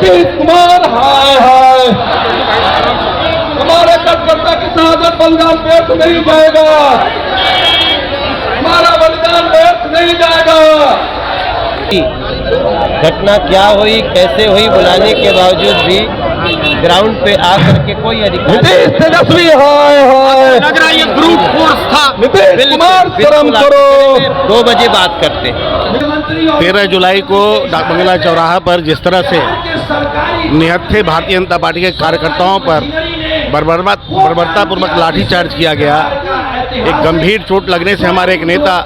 नीतीश कुमार हाय हाय। हमारे कार्यकर्ता की शहादत बलिदान व्यर्थ नहीं जाएगा, हमारा बलिदान व्यर्थ नहीं जाएगा। घटना क्या हुई, कैसे हुई, बुलाने के बावजूद भी ग्राउंड पे आकर के कोई अधिकारी तेजस्वी हाय हाय। लग रहा है ये ब्रूट फोर्स था। नीतीश कुमार शर्म करो। 2 बजे बात करते। 13 जुलाई को डाक बंगला चौराहा पर जिस तरह से निहत्थे भारतीय जनता पार्टी के कार्यकर्ताओं पर बर्बरतापूर्वक लाठीचार्ज किया गया, एक गंभीर चोट लगने से हमारे एक नेता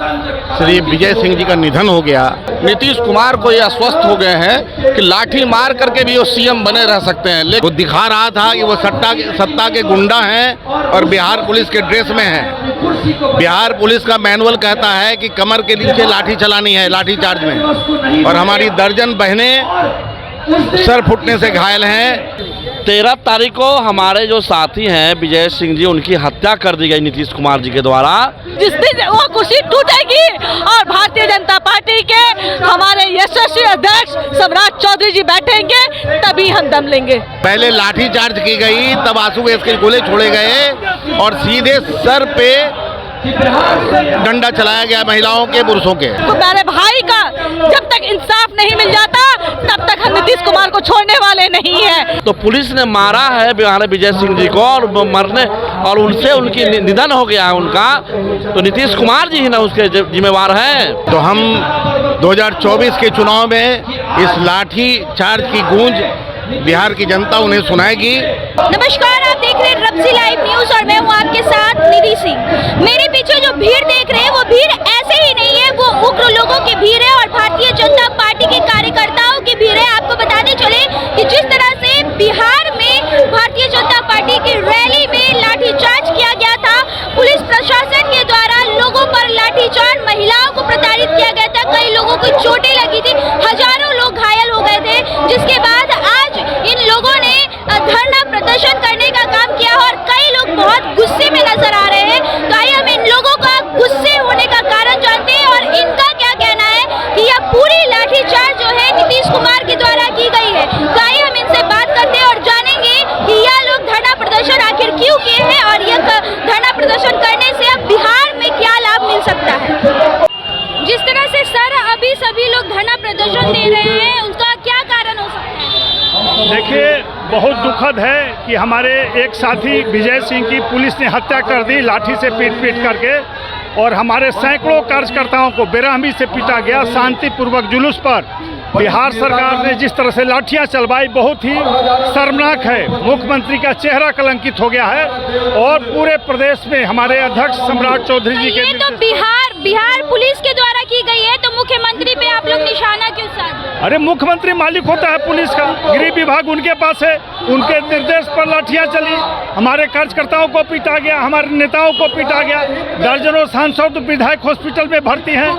श्री विजय सिंह जी का निधन हो गया। नीतीश कुमार को ये आश्वस्त हो गए हैं कि लाठी मार करके भी वो सीएम बने रह सकते हैं, लेकिन वो दिखा रहा था कि वो सत्ता के गुंडा हैं और बिहार पुलिस के ड्रेस में हैं। बिहार पुलिस का मैनुअल कहता है कि कमर के नीचे लाठी चलानी है लाठी चार्ज में, और हमारी दर्जन बहनें सर फुटने से घायल हैं। 13 तारीख को हमारे जो साथी हैं विजय सिंह जी, उनकी हत्या कर दी गई नीतीश कुमार जी के द्वारा। जिस दिन वो कुर्सी टूटेगी और भारतीय जनता पार्टी के हमारे यशस्वी अध्यक्ष सम्राट चौधरी जी बैठेंगे, तभी हम दम लेंगे। पहले लाठी चार्ज की गई, तब आंसू गैस के गोले छोड़े गए और सीधे सर पे डंडा चलाया गया महिलाओं के, पुरुषों के। तो मेरे भाई का जब तक इंसाफ नहीं मिल जाता तब तक हम नीतीश कुमार को छोड़ने वाले नहीं हैं। तो पुलिस ने मारा है हमारे विजय सिंह जी को, और मरने और उनसे उनकी निधन हो गया है उनका, तो नीतीश कुमार जी ही ना उसके जिम्मेवार हैं। तो हम 2024 के चुनाव में इस लाठी चार्ज की गूंज बिहार की जनता उन्हें सुनाएगी। नमस्कार, आप देख रहे हैं रप्सी लाइव न्यूज और मैं हूँ आपके साथ निधि सिंह। मेरे पीछे जो भीड़ देख रहे हैं वो भीड़ ऐसे ही नहीं है, वो उग्र लोगों की भीड़ है और भारतीय जनता पार्टी के कार्यकर्ताओं की भीड़ है। आपको बताते चले कि जिस तरह से बिहार में भारतीय जनता पार्टी की रैली में लाठीचार्ज किया गया था, पुलिस प्रशासन के द्वारा लोगों पर लाठीचार्ज, महिलाओं को प्रताड़ित किया गया था, कई लोगों को चोटें लगी थी, हजारों लोग घायल हो गए थे, जिसके बाद आज इन लोगों ने धरना प्रदर्शन करने का काम किया और कई लोग बहुत गुस्से में नजर आ रहे हैं। तो आइए हम इन लोगों का गुस्से होने का कारण जानते हैं और इनका क्या कहना है कि यह पूरी लाठीचार्ज जो है नीतीश कुमार के द्वारा की गई है। तो आइए हम इनसे बात करते हैं और जानेंगे कि यह लोग धरना प्रदर्शन आखिर क्यों किए हैं और यह धरना प्रदर्शन करने से अब बिहार में क्या लाभ मिल सकता है। जिस तरह से सर अभी सभी लोग धरना प्रदर्शन दे रहे हैं, उसका क्या कारण हो सकता है? देखिए, बहुत दुखद है कि हमारे एक साथी विजय सिंह की पुलिस ने हत्या कर दी लाठी से पीट करके, और हमारे सैकड़ों कार्यकर्ताओं को बेरहमी से पीटा गया। शांतिपूर्वक जुलूस पर बिहार सरकार ने जिस तरह से लाठियां चलवाई, बहुत ही शर्मनाक है। मुख्यमंत्री का चेहरा कलंकित हो गया है और पूरे प्रदेश में हमारे अध्यक्ष सम्राट चौधरी जी के तो बिहार पुलिस के द्वारा की गई है, तो मुख्यमंत्री पे आप लोग निशाना क्यों साध रहे हैं? अरे मुख्यमंत्री मालिक होता है पुलिस का, गृह विभाग उनके पास है, उनके निर्देश पर लाठियां चली, हमारे कार्यकर्ताओं को पीटा गया, हमारे नेताओं को पीटा गया, दर्जनों सांसद विधायक हॉस्पिटल में भर्ती हैं।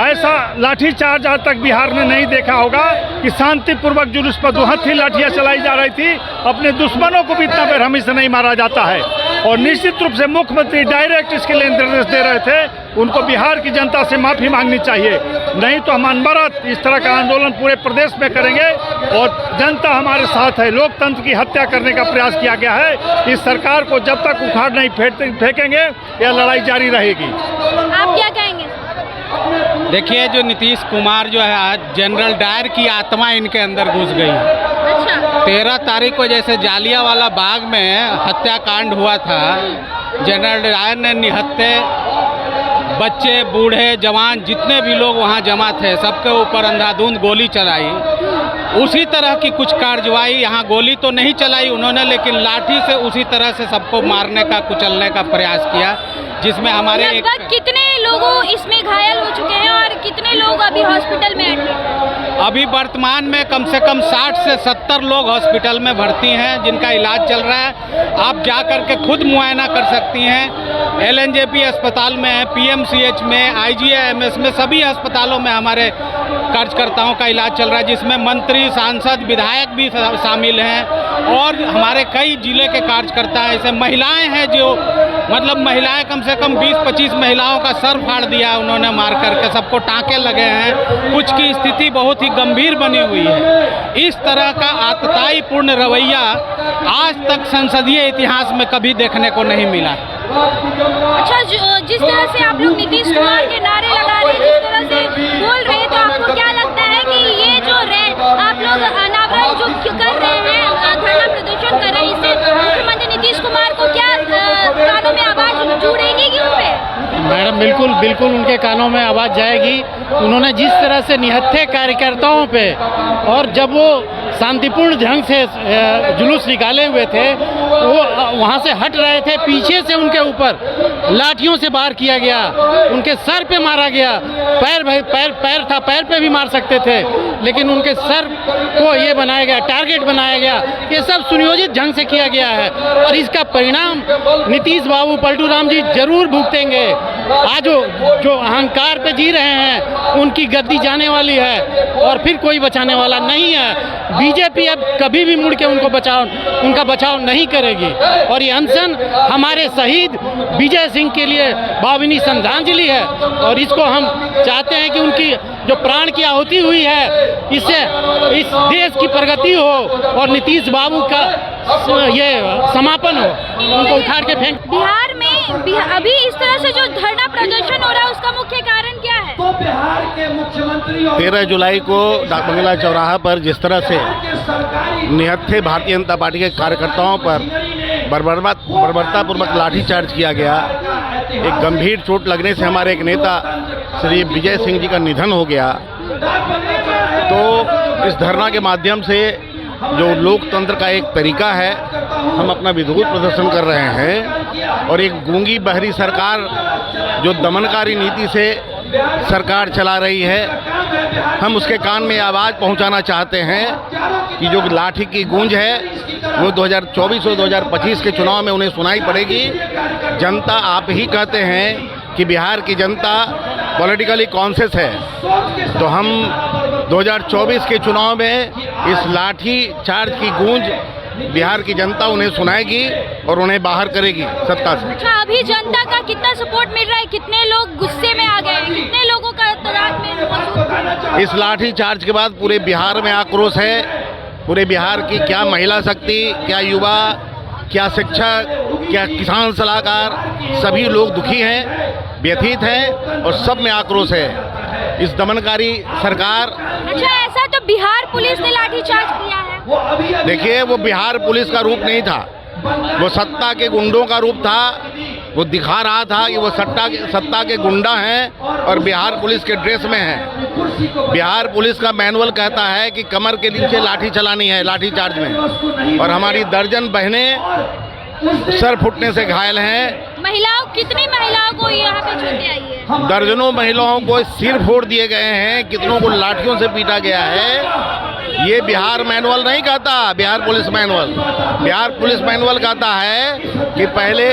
ऐसा लाठीचार्ज आज तक बिहार ने नहीं देखा होगा कि शांतिपूर्वक जुलूस पर 2 हत्थी लाठियां चलाई जा रही थी। अपने दुश्मनों को भी इतना बेरहमी से नहीं मारा जाता है, और निश्चित रूप से मुख्यमंत्री डायरेक्ट इसके लिए निर्देश दे रहे थे। उनको बिहार की जनता से माफी मांगनी चाहिए, नहीं तो हम अनवरत इस तरह का आंदोलन पूरे प्रदेश में करेंगे और जनता हमारे साथ है। लोकतंत्र की हत्या करने का प्रयास किया गया है, इस सरकार को जब तक उखाड़ नहीं फेंकेंगे यह लड़ाई जारी रहेगी। आप क्या कहेंगे? देखिए, जो नीतीश कुमार जो है आज जनरल डायर की आत्मा इनके अंदर घुस गई। अच्छा, 13 तारीख को जैसे जालियांवाला बाग में हत्याकांड हुआ था, जनरल डायर ने निहत्थे बच्चे, बूढ़े, जवान जितने भी लोग वहाँ जमा थे सबके ऊपर अंधाधुंध गोली चलाई। उसी तरह की कुछ कार्रवाई यहाँ, गोली तो नहीं चलाई उन्होंने, लेकिन लाठी से उसी तरह से सबको मारने का, कुचलने का प्रयास किया, जिसमें हमारे लगभग कितने लोगों इसमें घायल हो चुके हैं और कितने लोग अभी हॉस्पिटल में एडमिट हैं? अभी वर्तमान में कम से कम 60 से 70 लोग हॉस्पिटल में भर्ती हैं जिनका इलाज चल रहा है। आप जा कर के खुद मुआयना कर सकती हैं। LNJP अस्पताल में, PMCH में, IGIMS में, सभी अस्पतालों में हमारे कार्यकर्ताओं का इलाज चल रहा है, जिसमें मंत्री, सांसद, विधायक भी शामिल हैं और हमारे कई जिले के कार्यकर्ता हैं। ऐसे महिलाएं हैं जो मतलब महिलाएं कम से कम 20-25 महिलाओं का सर फाड़ दिया उन्होंने मार करके, सबको टाँके लगे हैं, कुछ की स्थिति बहुत ही गंभीर बनी हुई है। इस तरह का आतताईपूर्ण रवैया आज तक संसदीय इतिहास में कभी देखने को नहीं मिला। अच्छा, जिस तरह से आप लोग नीतीश कुमार के नारे लगा रहे हैं, जिस तरह से बोल रहे हैं, तो आपको क्या लगता है कि ये जो आप लोग अनावरण जो कर रहे हैं, धरना प्रदर्शन कर रहे हैं, इससे मुख्यमंत्री नीतीश कुमार को क्या कानों में आवाज जुड़ेगी कि उनपे? मैडम बिल्कुल उनके कानों में आवाज़ जाएगी। उन्होंने जिस तरह से निहत्थे कार्यकर्ताओं पे, और जब वो शांतिपूर्ण ढंग से जुलूस निकाले हुए थे, वो वहाँ से हट रहे थे, पीछे से उनके ऊपर लाठियों से वार किया गया, उनके सर पे मारा गया। पैर था, पैर पे भी मार सकते थे, लेकिन उनके सर को ये बनाया गया, टारगेट बनाया गया। ये सब सुनियोजित ढंग से किया गया है और इसका परिणाम नीतीश बाबू, पलटू राम जी जरूर भुगतेंगे। आज जो अहंकार पे जी रहे हैं, उनकी गद्दी जाने वाली है और फिर कोई बचाने वाला नहीं है। बीजेपी अब कभी भी मुड़ के उनका बचाव नहीं करेगी और ये अनशन हमारे शहीद विजय सिंह के लिए भावनीय श्रद्धांजलि है और इसको हम चाहते हैं कि उनकी जो प्राण की आहुति हुई है, इससे इस देश की प्रगति हो और नीतीश बाबू का ये समापन हो, उनको उखाड़ के फेंक। बिहार में अभी इस तरह से जो धरना प्रदर्शन हो रहा है, उसका मुख्य कारण क्या है? 13 जुलाई को डाक बंगला चौराहा पर जिस तरह से निहत्थे भारतीय जनता पार्टी के कार्यकर्ताओं पर बर्बरतापूर्वक लाठीचार्ज किया गया, एक गंभीर चोट लगने से हमारे एक नेता श्री विजय सिंह जी का निधन हो गया। तो इस धरना के माध्यम से जो लोकतंत्र का एक तरीका है, हम अपना विरोध प्रदर्शन कर रहे हैं और एक गूंगी बहरी सरकार जो दमनकारी नीति से सरकार चला रही है, हम उसके कान में आवाज़ पहुंचाना चाहते हैं कि जो लाठी की गूंज है वो 2024 और 2025 के चुनाव में उन्हें सुनाई पड़ेगी। जनता आप ही कहते हैं कि बिहार की जनता पॉलिटिकली कॉन्शियस है, तो हम 2024 के चुनाव में इस लाठी चार्ज की गूंज बिहार की जनता उन्हें सुनाएगी और उन्हें बाहर करेगी सत्ता से। अच्छा, अभी जनता का कितना सपोर्ट मिल रहा है? कितने लोग गुस्से में आ गए हैं? कितने लोगों का तादाद में? इस लाठी चार्ज के बाद पूरे बिहार में आक्रोश है। पूरे बिहार की क्या महिला शक्ति, क्या युवा, क्या शिक्षक, क्या किसान सलाहकार, सभी लोग दुखी हैं, व्यथित हैं और सब में आक्रोश है इस दमनकारी सरकार। अच्छा, ऐसा तो बिहार पुलिस ने लाठीचार्ज किया है। देखिए, वो बिहार पुलिस का रूप नहीं था, वो सत्ता के गुंडों का रूप था। वो दिखा रहा था कि वो सत्ता के गुंडा हैं और बिहार पुलिस के ड्रेस में हैं। बिहार पुलिस का मैनुअल कहता है कि कमर के नीचे लाठी चलानी है, लाठी चार्ज में, और हमारी दर्जन बहनें सर फुटने से घायल हैं। कितनी महिलाओं को यहाँ पे चोटें आई है? दर्जनों महिलाओं को सिर फोड़ दिए गए हैं, कितनों को लाठियों से पीटा गया है। ये बिहार मैनुअल नहीं कहता, बिहार पुलिस मैनुअल कहता है कि पहले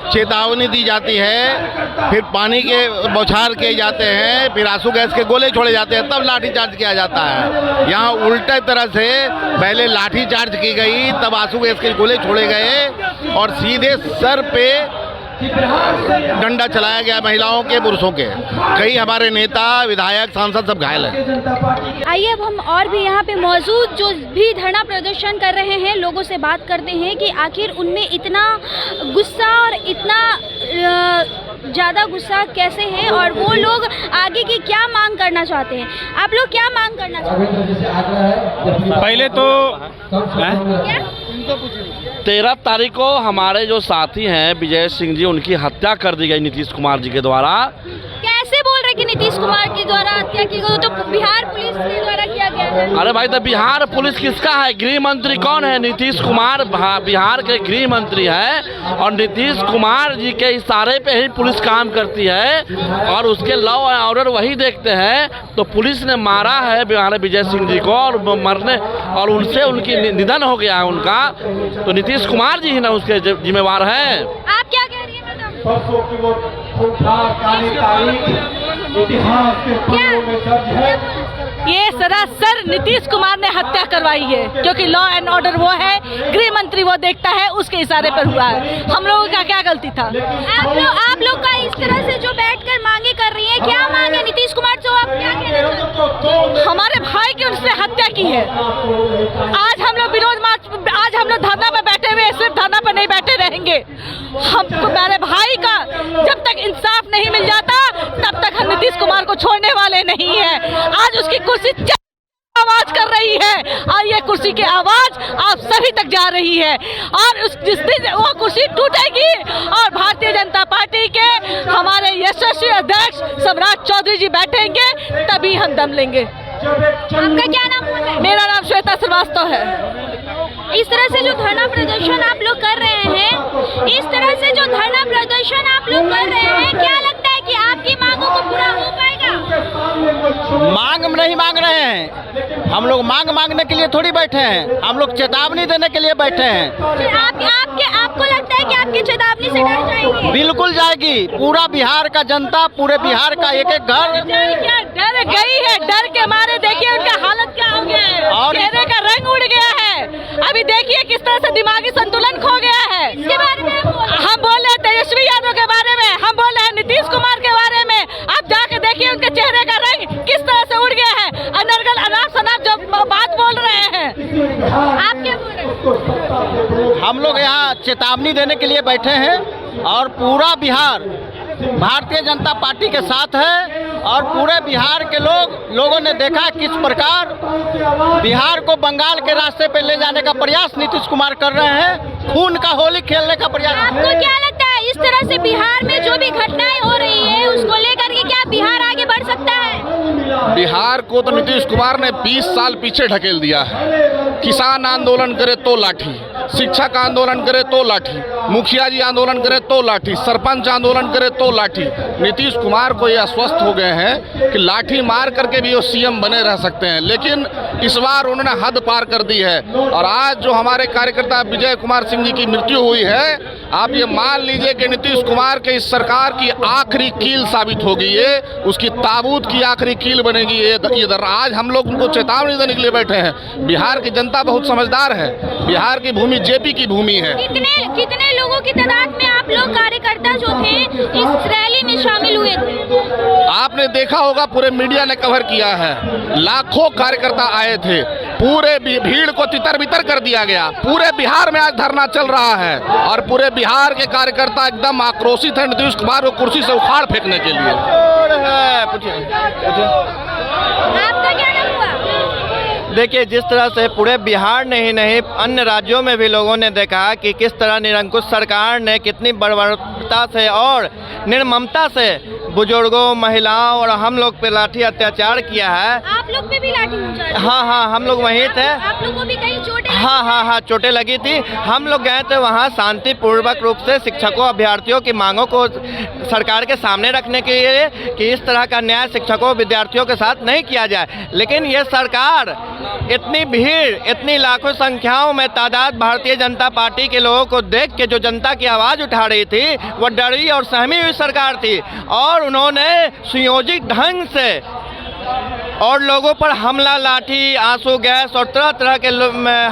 चेतावनी दी जाती है, फिर पानी के बौछार किए जाते हैं, फिर आंसू गैस के गोले छोड़े जाते हैं, तब लाठीचार्ज किया जाता है। यहाँ उल्टे तरह से पहले लाठीचार्ज की गई, तब आंसू गैस के गोले छोड़े गए और सीधे सर पे डंडा चलाया गया महिलाओं के, पुरुषों के। कई हमारे नेता, विधायक, सांसद सब घायल हैं। आइए अब हम और भी यहाँ पे मौजूद जो भी धरना प्रदर्शन कर रहे हैं लोगों से बात करते हैं कि आखिर उनमें इतना गुस्सा और इतना ज़्यादा गुस्सा कैसे है और वो लोग आगे की क्या मांग करना चाहते हैं। आप लोग क्या मांग करना चाहते हैं? पहले तो 13 तारीख को हमारे जो साथी हैं विजय सिंह जी, उनकी हत्या कर दी गई नीतीश कुमार जी के द्वारा। कैसे बोल रहे कि नीतीश कुमार के द्वारा हत्या की गई? तो बिहार पुलिस के द्वारा किया गया है। अरे भाई, तो बिहार पुलिस किसका है? गृह मंत्री कौन है? नीतीश कुमार बिहार के गृह मंत्री है और नीतीश कुमार जी के इशारे पे ही पुलिस काम करती है और उसके लॉ एंड ऑर्डर वही देखते हैं। तो पुलिस ने मारा है बिहार विजय सिंह जी को और मरने और उनसे उनकी निधन हो गया है उनका, तो नीतीश कुमार जी ही ना उसके जिम्मेवार हैं। आप क्या कह रही हैं मैडम? इतिहास के पन्नों में दर्ज है। ये सरासर नीतीश कुमार ने हत्या करवाई है, क्योंकि लॉ एंड ऑर्डर वो है, गृह मंत्री वो देखता है, उसके इशारे पर हुआ है। हम लोगों का क्या गलती था? आप लोग का इस तरह से जो बैठकर मांगे कर रही है, क्या मांगे नीतीश कुमार, जो आप क्या कहना चाहते हैं? हमारे भाई की उसने हत्या की है। आज हम लोग विरोध मार्च, आज हम लोग धरना पर बैठे हुए, सिर्फ धरना पर नहीं बैठे रहेंगे। हमको मेरे भाई का जब तक इंसाफ नहीं मिल जाता तब तक हम नीतीश कुमार को छोड़ने वाले नहीं है। आज उसकी कुर्सी आवाज कर रही है और ये कुर्सी की आवाज आप सभी तक जा रही है, और उस जिस दिन वो कुर्सी टूटेगी और भारतीय जनता पार्टी के हमारे यशस्वी अध्यक्ष सम्राट चौधरी जी बैठेंगे, तभी हम दम लेंगे। आपका क्या नाम है? मेरा नाम श्वेता श्रीवास्तव है। इस तरह से जो धरना प्रदर्शन आप लोग कर रहे हैं, इस तरह से जो धरना प्रदर्शन आप लोग कर रहे हैं, क्या लगता है कि आपकी मांगों को पूरा हो पाएगा? मांग नहीं मांग रहे हैं हम लोग, मांगने के लिए थोड़ी बैठे हैं, हम लोग चेतावनी देने के लिए बैठे हैं। आपको लगता है कि आपकी चेतावनी से डर जाएगी? बिल्कुल जाएगी, पूरा बिहार का जनता, पूरे बिहार का एक एक घर डर गई है। डर के मारे देखिए उनका हालत क्या हो गया है, और चेहरे का रंग उड़ गया है। अभी देखिए किस तरह से दिमागी संतुलन खो गया है। इसके बारे में हम बोल रहे हैं तेजस्वी यादव के बारे में, हम बोल रहे हैं नीतीश कुमार के बारे में। आप जाके देखिए उनके चेहरे का रंग किस तरह से उड़ गया है। अनर्गल अनाप शनाप जब बात बोल रहे हैं। आप क्या बोल रहे हैं? हम लोग यहाँ चेतावनी देने के लिए बैठे हैं, और पूरा बिहार भारतीय जनता पार्टी के साथ है, और पूरे बिहार के लोगों ने देखा किस प्रकार बिहार को बंगाल के रास्ते पे ले जाने का प्रयास नीतीश कुमार कर रहे हैं, खून का होली खेलने का प्रयास। आपको क्या लगता है इस तरह से बिहार में जो भी घटनाएं हो रही है, उसको लेकर के क्या बिहार आगे बढ़ सकता है? बिहार को तो नीतीश कुमार ने 20 साल पीछे ढकेल दिया है। किसान आंदोलन करे तो लाठी, शिक्षक आंदोलन करे तो लाठी, मुखिया जी आंदोलन करे तो लाठी, सरपंच आंदोलन करे तो लाठी। नीतीश कुमार को ये आश्वस्त हो गए हैं कि लाठी मार करके भी वो सीएम बने रह सकते हैं, लेकिन इस बार उन्होंने हद पार कर दी है। और आज जो हमारे कार्यकर्ता विजय कुमार सिंह जी की मृत्यु हुई है, आप ये मान लीजिए कि नीतीश कुमार के इस सरकार की आखिरी कील साबित होगी, ये उसकी ताबूत की आखिरी कील बनेगी। ये आज हम लोग उनको चेतावनी देने के लिए बैठे हैं। बिहार की जनता बहुत समझदार है, बिहार की भूमि जेपी की भूमि है। कितने लोगों की तादाद में आप लोग कार्यकर्ता जो थे इस रैली में शामिल हुए थे? आपने देखा होगा, पूरे मीडिया ने कवर किया है, लाखों कार्यकर्ता आए थे, पूरे भीड़ को तितर बितर कर दिया गया। पूरे बिहार में आज धरना चल रहा है, और पूरे बिहार के कार्यकर्ता एकदम आक्रोशित है नीतीश कुमार को कुर्सी से उखाड़ फेंकने के लिए। आपका क्या नाम हुआ? देखिए, जिस तरह से पूरे बिहार ने ही नहीं अन्य राज्यों में भी लोगों ने देखा कि किस तरह निरंकुश सरकार ने कितनी बर्बरता से और निर्ममता से बुजुर्गों, महिलाओं और हम लोग पे लाठी अत्याचार किया है। आप लोग पे भी लाठी हुई? हाँ, हम लोग वहीं थे। आप लोगों को भी कहीं चोटें? हाँ, चोटें लगी थी। हम लोग गए थे वहाँ शांतिपूर्वक रूप से शिक्षकों, अभ्यर्थियों की मांगों को सरकार के सामने रखने के लिए कि इस तरह का न्याय शिक्षकों, विद्यार्थियों के साथ नहीं किया जाए। लेकिन ये सरकार इतनी भीड़, इतनी लाखों संख्याओं में तादाद भारतीय जनता पार्टी के लोगों को देख के जो जनता की आवाज़ उठा रही थी, वो डरी और सहमी हुई सरकार थी, और उन्होंने सुयोजित ढंग से और लोगों पर हमला, लाठी, आंसू गैस और तरह तरह के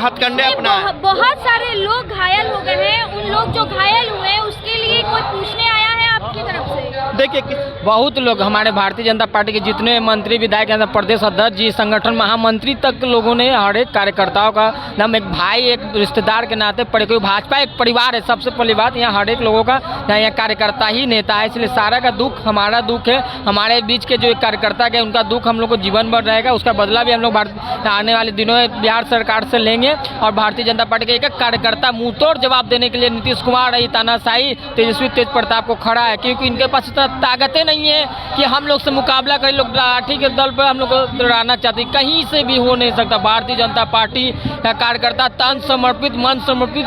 हथकंडे अपनाए। बहुत सारे लोग घायल हो गए हैं। उन लोग जो घायल हुए उसके लिए कोई पूछने आया है आपकी तरफ से? देखिए, बहुत लोग हमारे भारतीय जनता पार्टी के जितने मंत्री, विधायक, प्रदेश अध्यक्ष जी, संगठन महामंत्री तक लोगों ने हर एक कार्यकर्ताओं का नाम, एक भाई, एक रिश्तेदार के नाते पड़े, कोई भाजपा एक परिवार है। सबसे पहली बात, यहाँ हर एक लोगों का यहाँ कार्यकर्ता ही नेता है, इसलिए सारा का दुख हमारा दुख है। हमारे बीच के जो एक कार्यकर्ता के उनका दुख हम लोग को जीवन भर रहेगा, उसका बदला भी हम लोग आने वाले दिनों में बिहार सरकार से लेंगे। और भारतीय जनता पार्टी के एक एक कार्यकर्ता मुंह तोड़ जवाब देने के लिए नीतीश कुमार, तानाशाही तेजस्वी तेज प्रताप को खड़ा है, क्योंकि इनके पास इतना ताकतें नहीं है कि हम लोग से मुकाबला करें। लोग लाठी के दल पर हम लोग को दौड़ाना चाहते, कहीं से भी हो नहीं सकता। भारतीय जनता पार्टी का कार्यकर्ता तन समर्पित, मन समर्पित,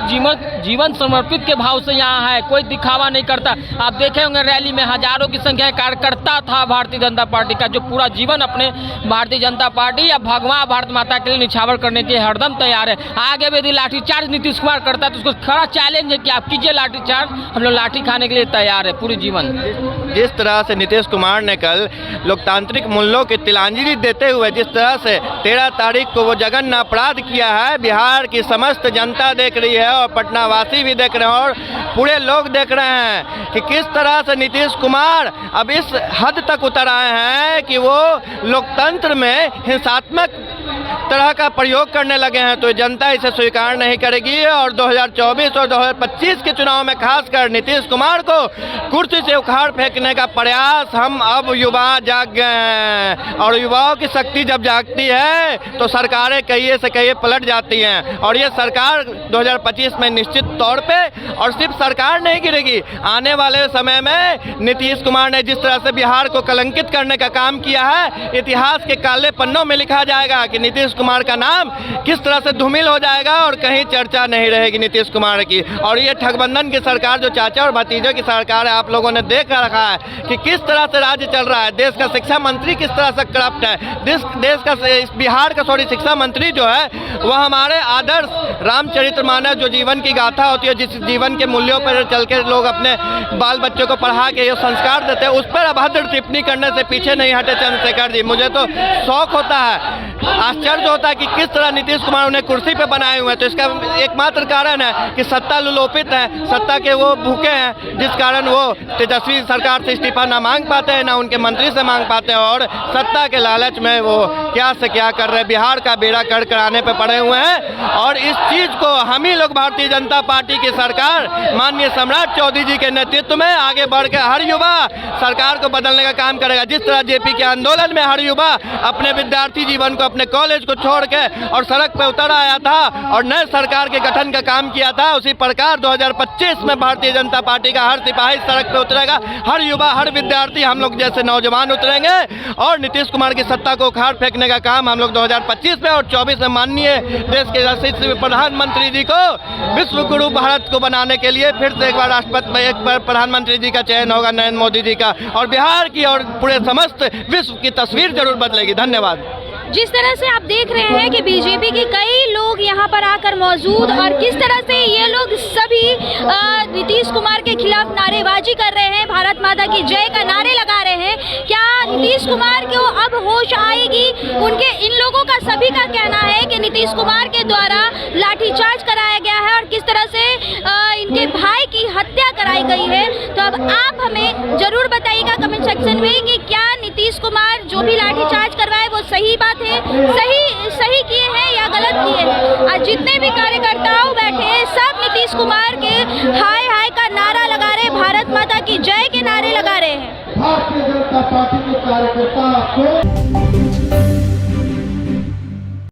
जीवन समर्पित के भाव से यहाँ है, कोई दिखावा नहीं करता। आप देखे होंगे रैली में हजारों की संख्या कार्यकर्ता था भारतीय जनता पार्टी का, जो पूरा जीवन अपने भारतीय जनता पार्टी या भगवान भारत माता के लिए निछावर करने के हरदम तैयार है। आगे भी यदि लाठीचार्ज नीतीश कुमार करता है तो उसको खड़ा चैलेंज है कि आप कीजिए लाठीचार्ज, हम लोग लाठी खाने के लिए तैयार है पूरी जीवन। जिस तरह से नीतीश कुमार ने कल लोकतांत्रिक मूल्यों की तिलांजलि देते हुए जिस तरह से 13 तारीख को वो जघन्य अपराध किया है, बिहार की समस्त जनता देख रही है और पटना वासी भी देख रहे हैं और पूरे लोग देख रहे हैं कि किस तरह से नीतीश कुमार अब इस हद तक उतर आए हैं कि वो लोकतंत्र में हिंसात्मक तरह का प्रयोग करने लगे हैं। तो जनता इसे स्वीकार नहीं करेगी और 2024 और 2025 के चुनाव में खासकर नीतीश कुमार को कुर्सी से उखाड़ फेंकने का प्रयास हम अब युवा जाग गए हैं और युवाओं की शक्ति जब जागती है तो सरकारें कहिए से कहिए पलट जाती हैं और ये सरकार 2025 में निश्चित तौर पे और सिर्फ सरकार नहीं गिरेगी। आने वाले समय में नीतीश कुमार ने जिस तरह से बिहार को कलंकित करने का काम किया है, इतिहास के काले पन्नों में लिखा जाएगा कि नीतीश कुमार का नाम किस तरह से धूमिल हो जाएगा और कहीं चर्चा नहीं रहेगी नीतीश कुमार की। और ये ठगबंधन की सरकार जो चाचा और भतीजे की सरकार है, आप लोगों ने देख रखा है कि किस तरह से राज्य चल रहा है। देश का शिक्षा मंत्री किस तरह से करप्ट है। देश का बिहार का शिक्षा मंत्री जो है वह हमारे आदर्श रामचरितमानस जो जीवन की गाथा होती है, जिस जीवन के मूल्यों पर चल के लोग अपने बाल बच्चों को पढ़ा के ये संस्कार देते हैं, उस पर अभद्र टिप्पणी करने से पीछे नहीं हटे चंद्रशेखर जी। मुझे तो शौक होता है, आश्चर्य होता है कि किस तरह नीतीश कुमार उन्हें कुर्सी पे बनाए हुए हैं। तो इसका एकमात्र कारण है कि सत्ता लुलोपित है, सत्ता के वो भूखे हैं, जिस कारण वो तेजस्वी सरकार से इस्तीफा ना मांग पाते हैं, ना उनके मंत्री से मांग पाते हैं और सत्ता के लालच में वो क्या से क्या कर रहे हैं, बिहार का बेड़ा कर कराने पे पड़े हुए हैं। और इस चीज को हम ही लोग भारतीय जनता पार्टी की सरकार माननीय सम्राट चौधरी जी के नेतृत्व में आगे बढ़ के हर युवा सरकार को बदलने का काम करेगा। जिस तरह जेपी के आंदोलन में हर युवा अपने विद्यार्थी जीवन को, अपने कॉलेज को छोड़ के और सड़क पे उतर आया था और नए सरकार के गठन का काम किया था, उसी प्रकार 2025 में भारतीय जनता पार्टी का हर सिपाही सड़क पे उतरेगा, हर युवा, हर विद्यार्थी, हम लोग जैसे नौजवान उतरेंगे और नीतीश कुमार की सत्ता को उखाड़ फेंकने का काम हम लोग 2025 में और 24 में माननीय देश के यशस्वी प्रधानमंत्री जी को विश्व गुरु भारत को बनाने के लिए फिर से एक बार राष्ट्रपति में एक बार प्रधानमंत्री जी का चयन होगा, नरेंद्र मोदी जी का, और बिहार की और पूरे समस्त विश्व की तस्वीर जरूर बदलेगी। धन्यवाद। जिस तरह से आप देख रहे हैं कि बीजेपी के कई लोग यहाँ पर आकर मौजूद और किस तरह से ये लोग सभी नीतीश कुमार के खिलाफ नारेबाजी कर रहे हैं, भारत माता की जय का नारे लगा रहे हैं। क्या नीतीश कुमार को अब होश आएगी? उनके इन लोगों का सभी का कहना है कि नीतीश कुमार के द्वारा लाठीचार्ज कराया गया है और किस तरह से इनके भाई की हत्या कराई गई है। तो अब आप हमें जरूर बताइएगा कमेंट सेक्शन में कि क्या नीतीश कुमार जो भी लाठीचार्ज करवाए वो सही बात है, सही किए हैं या गलत किए हैं। आज जितने भी कार्यकर्ताओं बैठे हैं सब नीतीश कुमार के हाय हाय का नारा लगा रहे, भारत माता की जय के नारे लगा रहे हैं। भारतीय जनता पार्टी के कार्यकर्ता को